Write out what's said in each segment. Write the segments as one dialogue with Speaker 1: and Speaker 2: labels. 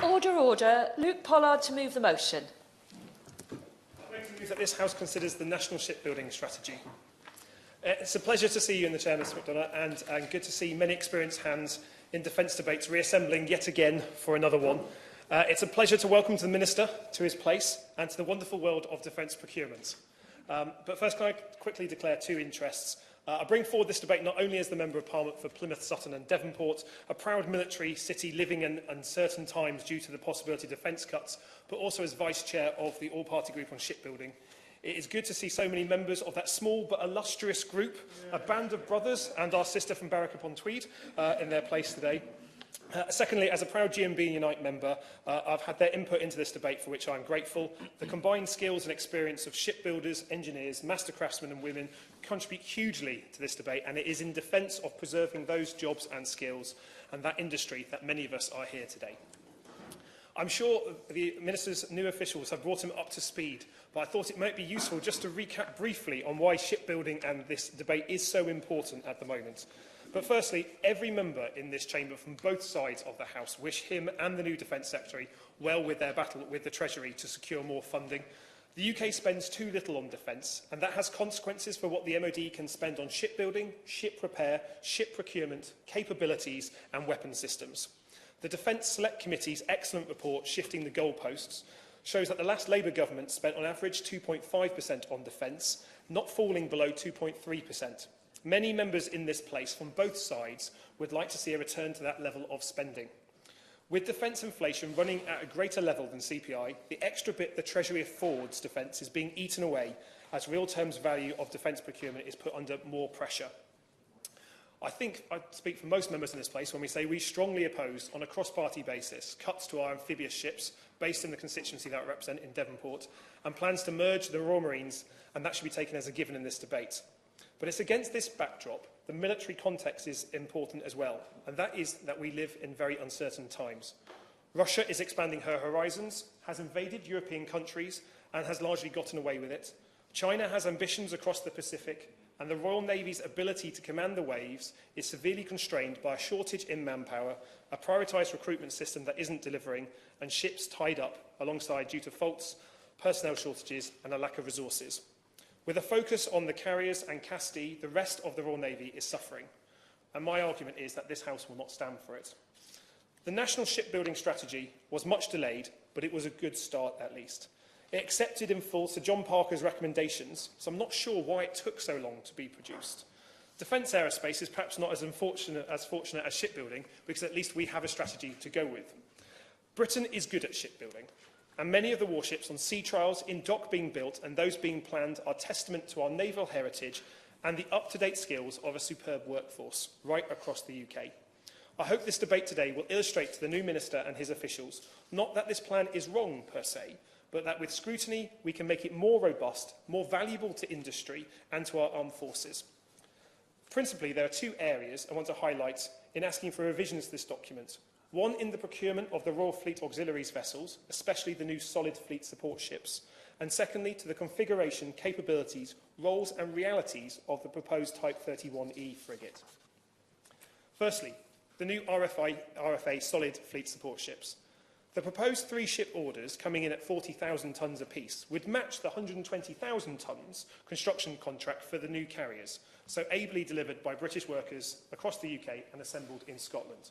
Speaker 1: Order, order. Luke Pollard to move the motion.
Speaker 2: I move that this House considers the National Shipbuilding Strategy. It's a pleasure to see you in the chair, Mr McDonough, and good to see many experienced hands in defence debates reassembling yet again for another one. It's a pleasure to welcome the Minister to his place and to the wonderful world of defence procurement. But first, can I quickly declare two interests? I bring forward this debate not only as the Member of Parliament for Plymouth, Sutton and Devonport, a proud military city living in uncertain times due to the possibility of defence cuts, but also as Vice Chair of the All-Party Group on Shipbuilding. It is good to see so many members of that small but illustrious group, a band of brothers and our sister from Berwick-upon-Tweed in their place today. Secondly, as a proud GMB Unite member, I've had their input into this debate, for which I am grateful. The combined skills and experience of shipbuilders, engineers, master craftsmen and women contribute hugely to this debate, and it is in defence of preserving those jobs and skills and that industry that many of us are here today. I'm sure the Minister's new officials have brought him up to speed, but I thought it might be useful just to recap briefly on why shipbuilding and this debate is so important at the moment. But firstly, every member in this chamber from both sides of the House wish him and the new Defence Secretary well with their battle with the Treasury to secure more funding. The UK spends too little on defence, and that has consequences for what the MOD can spend on shipbuilding, ship repair, ship procurement, capabilities and weapon systems. The Defence Select Committee's excellent report, Shifting the Goalposts, shows that the last Labour government spent on average 2.5% on defence, not falling below 2.3%. Many members in this place from both sides would like to see a return to that level of spending. With defence inflation running at a greater level than CPI, the extra bit the Treasury affords defence is being eaten away as real terms value of defence procurement is put under more pressure. I think I speak for most members in this place when we say we strongly oppose, on a cross-party basis, cuts to our amphibious ships based in the constituency that I represent in Devonport, and plans to merge the Royal Marines, and that should be taken as a given in this debate. But it's against this backdrop, the military context is important as well, and that is that we live in very uncertain times. Russia is expanding her horizons, has invaded European countries, and has largely gotten away with it. China has ambitions across the Pacific, and the Royal Navy's ability to command the waves is severely constrained by a shortage in manpower, a prioritised recruitment system that isn't delivering, and ships tied up alongside due to faults, personnel shortages, and a lack of resources. With a focus on the carriers and Casti, the rest of the Royal Navy is suffering, and my argument is that this House will not stand for it. The National Shipbuilding Strategy was much delayed, but it was a good start at least. It accepted in full Sir John Parker's recommendations, so I'm not sure why it took so long to be produced. Defence aerospace is perhaps not as fortunate as shipbuilding, because at least we have a strategy to go with. Britain is good at shipbuilding, and many of the warships on sea trials, in dock being built and those being planned are testament to our naval heritage and the up-to-date skills of a superb workforce right across the UK. I hope this debate today will illustrate to the new Minister and his officials not that this plan is wrong per se, but that with scrutiny we can make it more robust, more valuable to industry and to our armed forces. Principally, there are two areas I want to highlight in asking for revisions to this document. One in the procurement of the Royal Fleet Auxiliaries vessels, especially the new solid fleet support ships, and secondly to the configuration, capabilities, roles and realities of the proposed Type 31E frigate. Firstly, the new RFA solid fleet support ships. The proposed 3-ship orders, coming in at 40,000 tonnes apiece, would match the 120,000 tonnes construction contract for the new carriers, so ably delivered by British workers across the UK and assembled in Scotland.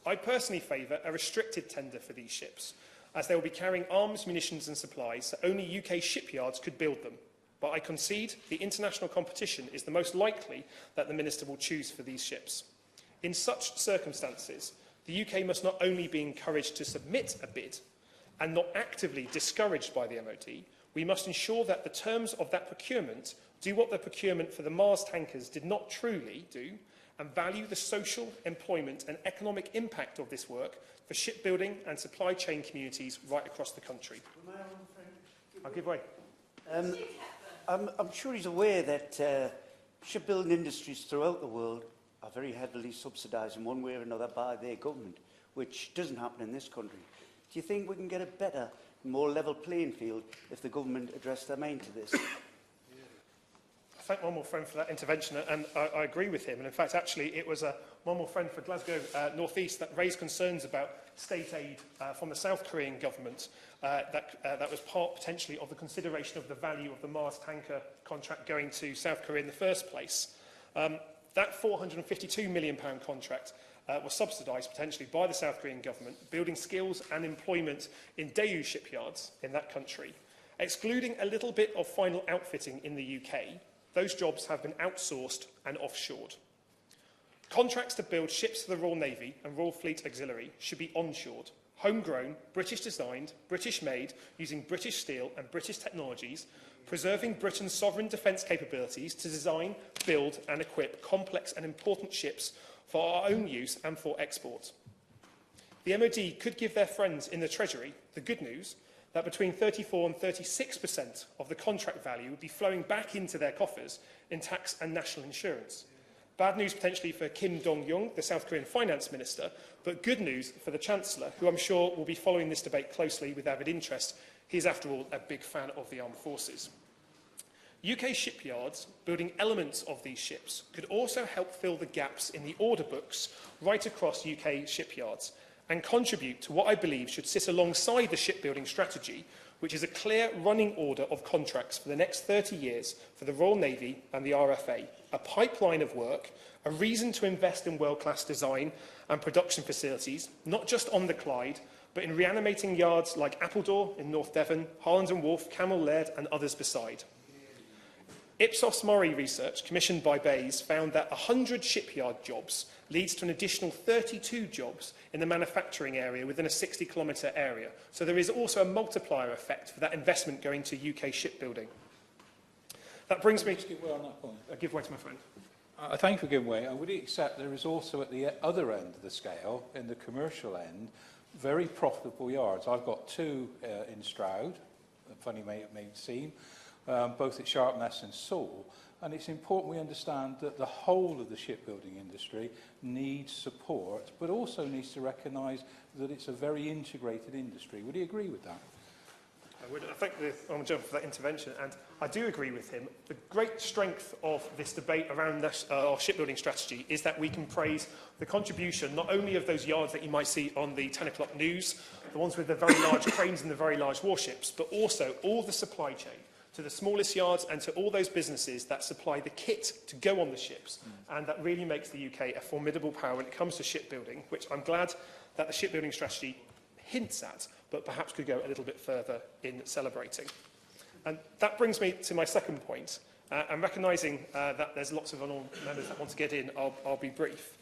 Speaker 2: I personally favour a restricted tender for these ships, as they will be carrying arms, munitions and supplies, so only UK shipyards could build them. But I concede the international competition is the most likely that the Minister will choose for these ships. In such circumstances, the UK must not only be encouraged to submit a bid and not actively discouraged by the MOD, we must ensure that the terms of that procurement do what the procurement for the Mars tankers did not truly do, and value the social, employment and economic impact of this work for shipbuilding and supply chain communities right across the country. I'll give way.
Speaker 3: I'm sure he's aware that shipbuilding industries throughout the world are very heavily subsidised in one way or another by their government, which doesn't happen in this country. Do you think we can get a better, more level playing field if the government addressed their mind to this?
Speaker 2: thank one more friend for that intervention, and I agree with him. And in fact, actually, it was one more friend for Glasgow North East that raised concerns about state aid from the South Korean government that was part potentially of the consideration of the value of the Mars tanker contract going to South Korea in the first place. That £452 million contract was subsidised potentially by the South Korean government, building skills and employment in Daewoo shipyards in that country. Excluding a little bit of final outfitting in the UK, those jobs have been outsourced and offshored. Contracts to build ships for the Royal Navy and Royal Fleet Auxiliary should be onshored, homegrown, British designed, British made, using British steel and British technologies, preserving Britain's sovereign defence capabilities to design, build and equip complex and important ships for our own use and for export. The MOD could give their friends in the Treasury the good news that between 34 and 36% of the contract value would be flowing back into their coffers in tax and national insurance. Bad news potentially for Kim Dong-young, the South Korean finance minister, but good news for the Chancellor, who I'm sure will be following this debate closely with avid interest. He is, after all, a big fan of the armed forces. UK shipyards building elements of these ships could also help fill the gaps in the order books right across UK shipyards and contribute to what I believe should sit alongside the shipbuilding strategy, which is a clear running order of contracts for the next 30 years for the Royal Navy and the RFA, a pipeline of work, a reason to invest in world-class design and production facilities, not just on the Clyde, but in reanimating yards like Appledore in North Devon, Harland and Wolff, Camel Laird and others beside. Ipsos Mori research, commissioned by Bayes, found that 100 shipyard jobs leads to an additional 32 jobs in the manufacturing area within a 60-kilometre area. So there is also a multiplier effect for that investment going to UK shipbuilding. That brings me...
Speaker 4: Give way on that point.
Speaker 2: Give way to my friend.
Speaker 4: Thank you for giving way. I would accept there is also at the other end of the scale, in the commercial end, very profitable yards. I've got two in Stroud, funny it may seem, both at Sharpness and Seoul. And it's important we understand that the whole of the shipbuilding industry needs support, but also needs to recognise that it's a very integrated industry. Would you agree with that?
Speaker 2: I would. I thank the Honourable Gentleman for that intervention, and I do agree with him. The great strength of this debate around this, our shipbuilding strategy is that we can praise the contribution not only of those yards that you might see on the 10 o'clock news, the ones with the very large cranes and the very large warships, but also all the supply chain, to the smallest yards and to all those businesses that supply the kit to go on the ships. And that really makes the UK a formidable power when it comes to shipbuilding, which I'm glad that the shipbuilding strategy hints at, but perhaps could go a little bit further in celebrating. And that brings me to my second point. And recognising that there's lots of honourable members that want to get in, I'll be brief.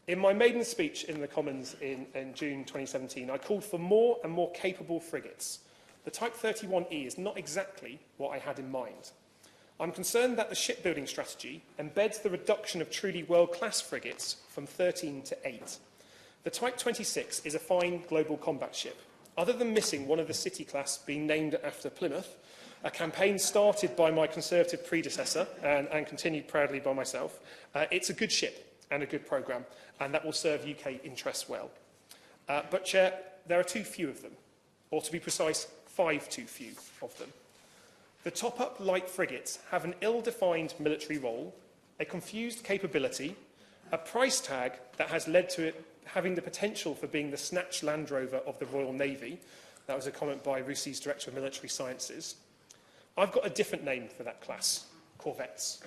Speaker 2: In my maiden speech in the Commons in June 2017, I called for more and more capable frigates. The Type 31E is not exactly what I had in mind. I'm concerned that the shipbuilding strategy embeds the reduction of truly world-class frigates from 13 to 8. The Type 26 is a fine global combat ship. Other than missing one of the City class being named after Plymouth, a campaign started by my Conservative predecessor and continued proudly by myself, it's a good ship and a good programme, and that will serve UK interests well. But, Chair, there are too few of them, or to be precise, 5 too few of them. The top-up light frigates have an ill-defined military role, a confused capability, a price tag that has led to it having the potential for being the snatch Land Rover of the Royal Navy. That was a comment by RUSI's Director of Military Sciences. I've got a different name for that class, corvettes.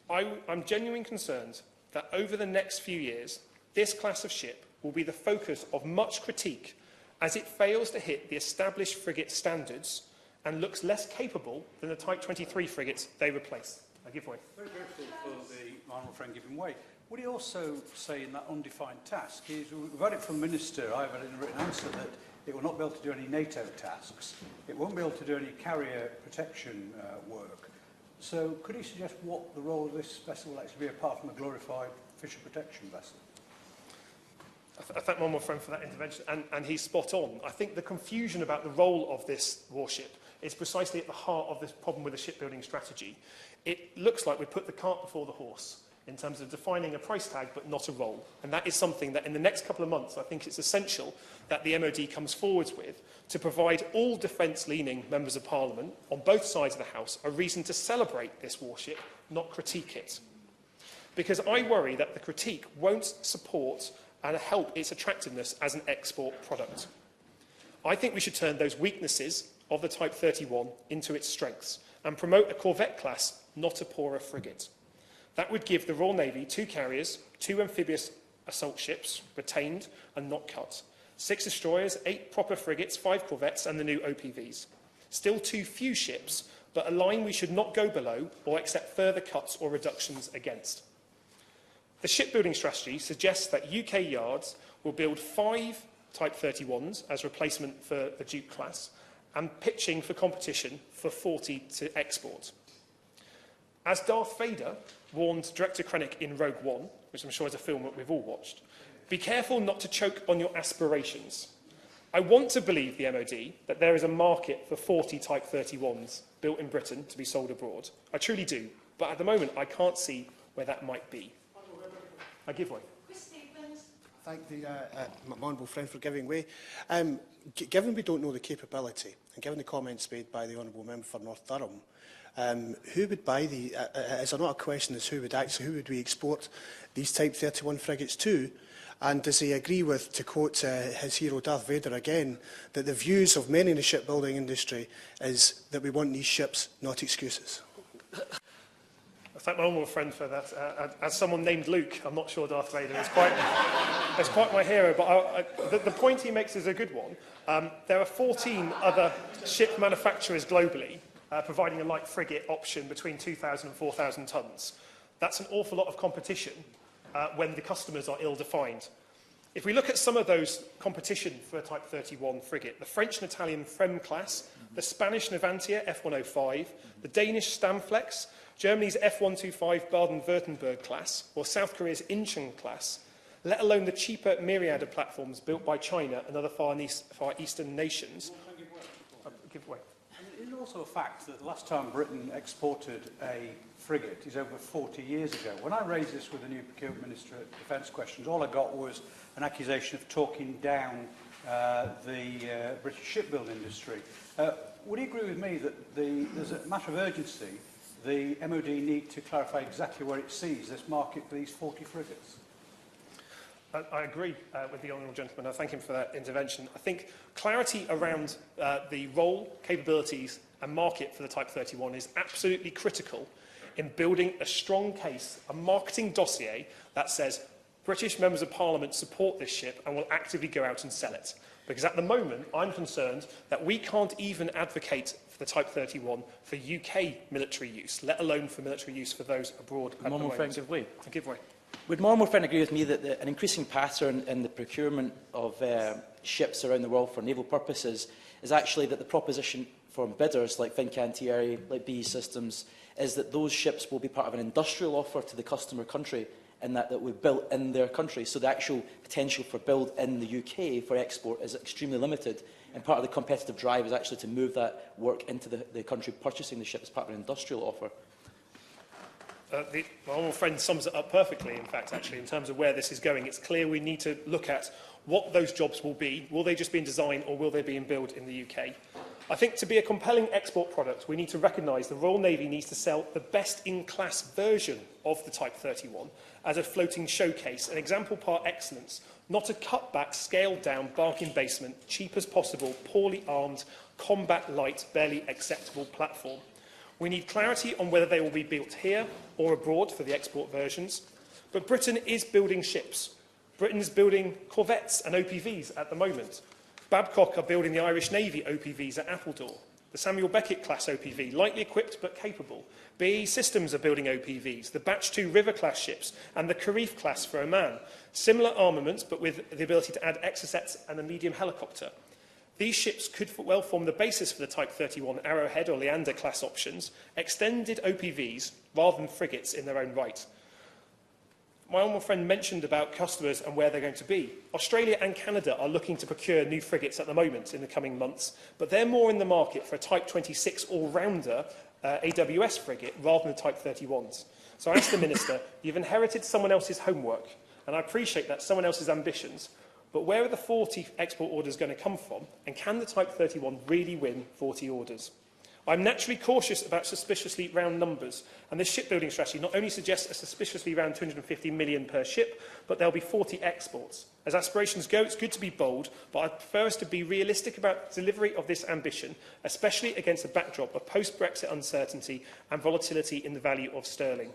Speaker 2: I'm genuinely concerned that over the next few years, this class of ship will be the focus of much critique as it fails to hit the established frigate standards and looks less capable than the Type 23 frigates they replace. I give way.
Speaker 5: Very grateful for the honourable friend giving way. Would he also say in that undefined task, we've had it from the Minister, I've had it in a written answer, that it will not be able to do any NATO tasks, it won't be able to do any carrier protection work. So could he suggest what the role of this vessel will actually be apart from a glorified fisher protection vessel?
Speaker 2: I thank one more friend for that intervention, and he's spot on. I think the confusion about the role of this warship is precisely at the heart of this problem with the shipbuilding strategy. It looks like we put the cart before the horse. in terms of defining a price tag but not a role. And that is something that in the next couple of months I think it's essential that the MOD comes forwards with to provide all defence-leaning members of Parliament on both sides of the House a reason to celebrate this warship, not critique it. Because I worry that the critique won't support and help its attractiveness as an export product. I think we should turn those weaknesses of the Type 31 into its strengths and promote a corvette class, not a poorer frigate. That would give the Royal Navy 2 carriers, 2 amphibious assault ships, retained and not cut, 6 destroyers, 8 proper frigates, 5 corvettes and the new OPVs. Still too few ships, but a line we should not go below or accept further cuts or reductions against. The shipbuilding strategy suggests that UK yards will build 5 Type 31s as replacement for the Duke class and pitching for competition for 40 to export. As Darth Vader warned Director Krennic in Rogue One, which I'm sure is a film that we've all watched, be careful not to choke on your aspirations. I want to believe the MOD that there is a market for 40 Type 31s built in Britain to be sold abroad. I truly do, but at the moment I can't see where that might be. I give way.
Speaker 6: Thank my honourable friend for giving way. Given we don't know the capability, and given the comments made by the honourable member for North Durham, who would buy the? Is there not a question as who would we export these Type 31 frigates to? And does he agree with, to quote his hero Darth Vader again, that the views of many in the shipbuilding industry is that we want these ships, not excuses?
Speaker 2: I thank my honourable friend for that. As someone named Luke, I'm not sure Darth Vader is quite my hero, but the point he makes is a good one. There are 14 other ship manufacturers globally providing a light frigate option between 2,000 and 4,000 tonnes. That's an awful lot of competition when the customers are ill-defined. If we look at some of those competition for a Type 31 frigate, the French and Italian Frem class, the Spanish Navantia F105, the Danish Stamflex, Germany's F125 Baden-Württemberg class, or South Korea's Incheon class, let alone the cheaper myriad of platforms built by China and other Far Eastern nations. Give way.
Speaker 5: It is also a fact that the last time Britain exported a frigate is over 40 years ago. When I raised this with the new Procurement Minister at Defence Questions, all I got was an accusation of talking down the British shipbuilding industry. Would you agree with me that there's a matter of urgency? The MOD need to clarify exactly where it sees this market for these 40 frigates?
Speaker 2: I agree with the honourable gentleman. I thank him for that intervention. I think clarity around the role, capabilities and market for the Type 31 is absolutely critical in building a strong case, a marketing dossier that says British members of Parliament support this ship and will actively go out and sell it. Because at the moment, I'm concerned that we can't even advocate for the Type 31 for UK military use, let alone for military use for those abroad at the moment.
Speaker 7: Give way.
Speaker 2: Give way.
Speaker 7: Would my friend agree with me that an increasing pattern in the procurement of ships around the world for naval purposes is actually that the proposition from bidders like Fincantieri, like BAE Systems, is that those ships will be part of an industrial offer to the customer country and that will be built in their country. So the actual potential for build in the UK for export is extremely limited. And part of the competitive drive is actually to move that work into the country purchasing the ship as part of an industrial offer.
Speaker 2: My honourable friend sums it up perfectly, in fact, actually, in terms of where this is going. It's clear we need to look at what those jobs will be. Will they just be in design or will they be in build in the UK? I think to be a compelling export product, we need to recognise the Royal Navy needs to sell the best-in-class version of the Type 31 as a floating showcase, an example part excellence, not a cut-back, scaled-down, bargain basement, cheap as possible, poorly armed, combat-light, barely acceptable platform. We need clarity on whether they will be built here or abroad for the export versions. But Britain is building ships. Britain is building corvettes and OPVs at the moment. Babcock are building the Irish Navy OPVs at Appledore. The Samuel Beckett-class OPV, lightly equipped but capable. BAE Systems are building OPVs, the Batch 2 River-class ships and the Karif-class for Oman. Similar armaments, but with the ability to add exocets and a medium helicopter. These ships could well form the basis for the Type 31 Arrowhead or Leander-class options, extended OPVs rather than frigates in their own right. My honourable friend mentioned about customers and where they're going to be. Australia and Canada are looking to procure new frigates at the moment in the coming months, but they're more in the market for a Type 26 all-rounder AWS frigate rather than the Type 31s. So I ask the Minister, you've inherited someone else's homework, and I appreciate that, someone else's ambitions, but where are the 40 export orders going to come from, and can the Type 31 really win 40 orders? I'm naturally cautious about suspiciously round numbers, and this shipbuilding strategy not only suggests a suspiciously round 250 million per ship, but there'll be 40 exports. As aspirations go, it's good to be bold, but I prefer us to be realistic about the delivery of this ambition, especially against a backdrop of post-Brexit uncertainty and volatility in the value of sterling.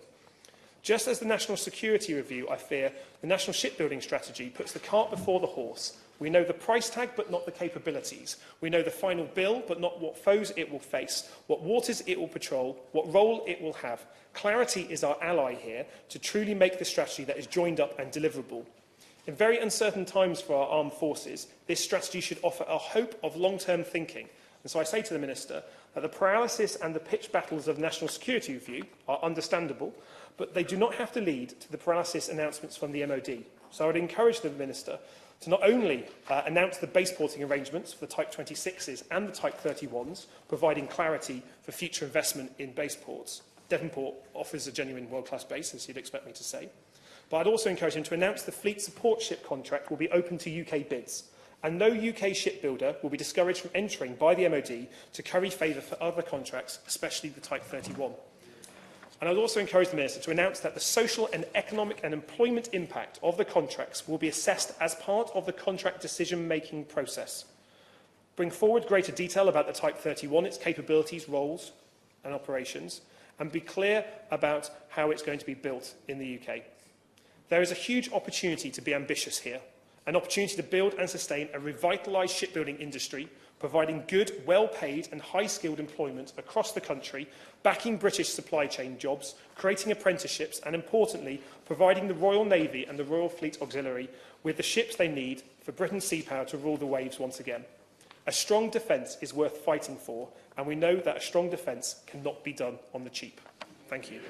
Speaker 2: Just as the National Security Review, I fear, the National Shipbuilding Strategy puts the cart before the horse. We know the price tag, but not the capabilities. We know the final bill, but not what foes it will face, what waters it will patrol, what role it will have. Clarity is our ally here to truly make the strategy that is joined up and deliverable. In very uncertain times for our armed forces, this strategy should offer a hope of long-term thinking. And so I say to the Minister that the paralysis and the pitched battles of National Security Review are understandable, but they do not have to lead to the paralysis announcements from the MOD. So I would encourage the Minister to not only announce the base porting arrangements for the Type 26s and the Type 31s, providing clarity for future investment in base ports. Devonport offers a genuine world-class base, as you'd expect me to say. But I'd also encourage him to announce the fleet support ship contract will be open to UK bids, and no UK shipbuilder will be discouraged from entering by the MOD to curry favour for other contracts, especially the Type 31. And I would also encourage the Minister to announce that the social and economic and employment impact of the contracts will be assessed as part of the contract decision-making process. Bring forward greater detail about the Type 31, its capabilities, roles and operations, and be clear about how it's going to be built in the UK. There is a huge opportunity to be ambitious here, an opportunity to build and sustain a revitalised shipbuilding industry, providing good, well-paid and high-skilled employment across the country, backing British supply chain jobs, creating apprenticeships and, importantly, providing the Royal Navy and the Royal Fleet Auxiliary with the ships they need for Britain's sea power to rule the waves once again. A strong defence is worth fighting for, and we know that a strong defence cannot be done on the cheap. Thank you.